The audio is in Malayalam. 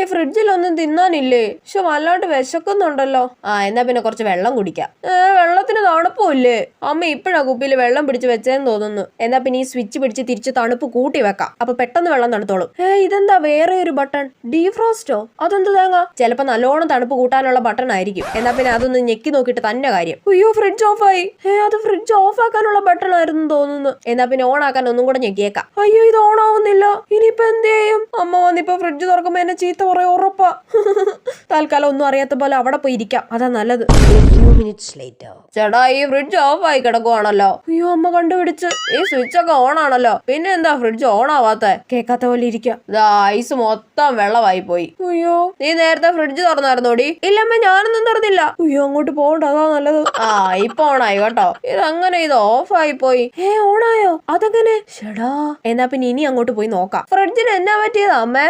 ഫ്രിഡ്ജിലൊന്നും തിന്നാനില്ലേ? പക്ഷെ വല്ലാണ്ട് വിശക്കുന്നുണ്ടല്ലോ. എന്നാ പിന്നെ കുറച്ച് വെള്ളം കുടിക്കാം. വെള്ളത്തിന് തണുപ്പില്ലേ? അമ്മ ഇപ്പഴാ കുപ്പിയിൽ വെള്ളം പിടിച്ച് വെച്ചേന്ന് തോന്നുന്നു. എന്നാ പിന്നെ ഈ സ്വിച്ച് പിടിച്ച് തിരിച്ച് തണുപ്പ് കൂട്ടി വെക്കാം. അപ്പൊ പെട്ടെന്ന് വെള്ളം തണുത്തോളും. ഇതെന്താ വേറെ ഒരു ബട്ടൺ? ഡീഫ്രോസ്റ്റോ? അതെന്ത് തേങ്ങ? ചിലപ്പോ നല്ലോണം തണുപ്പ് കൂട്ടാനുള്ള ബട്ടൺ ആയിരിക്കും. എന്നാ പിന്നെ അതൊന്ന് ഞെക്കി നോക്കിയിട്ട് തന്നെ കാര്യം. അയ്യോ, ഫ്രിഡ്ജ് ഓഫ് ആയി. അത് ഫ്രിഡ്ജ് ഓഫ് ആക്കാനുള്ള ബട്ടൺ ആയിരുന്നു തോന്നുന്നു. എന്നാ പിന്നെ ഓൺ ആക്കാൻ ഒന്നും കൂടെ ഞെക്കിയേക്കാം. അയ്യോ, ഇത് ഓൺ ആവുന്നില്ല. ഇനിയിപ്പോ എന്ത് ചെയ്യും? അമ്മ വന്നിപ്പോ ഫ്രിഡ്ജ് തുറക്കുമ്പോ എന്നെ ചീത്ത പറയാ ഉറപ്പാ. തൽക്കാലം ഒന്നും അറിയാത്ത പോലെ അവിടെ പോയി ഇരിക്കാം. അതാ നല്ലത്. ചേട്ടാ, ഈ ഫ്രിഡ്ജ് ഓഫ് ആയി കിടക്കുവാണല്ലോ. അയ്യോ, അമ്മ കണ്ടുപിടിച്ച്. ഈ സ്വിച്ച് ഒക്കെ ഓൺ ആണല്ലോ. പിന്നെ എന്താ ഫ്രിഡ്ജ് ഓൺ ആവാത്ത? കേൾക്കാത്ത പോലെ ഇരിക്കാം. ഐസ് മൊത്തം വെള്ളമായി പോയി. അയ്യോ, നീ നേരത്തെ ഫ്രിഡ്ജ് തുറന്നായിരുന്നോടി? ഇല്ലമ്മ, ഞാനൊന്നും തുറന്നില്ല. അയ്യോ, അങ്ങോട്ട് പോകണ്ട, അതാ നല്ലത്. ഇപ്പൊ ഓണായി കേട്ടോ. ഇത് ഓഫ് ആയി പോയി. ഓണായോ? അതെങ്ങനെ? ചേടാ, എന്നാ പിന്നെ ഇനി അങ്ങോട്ട് പോയി നോക്കാം. ഫ്രിഡ്ജിന് എന്നാ പറ്റിയതാ അമ്മേ?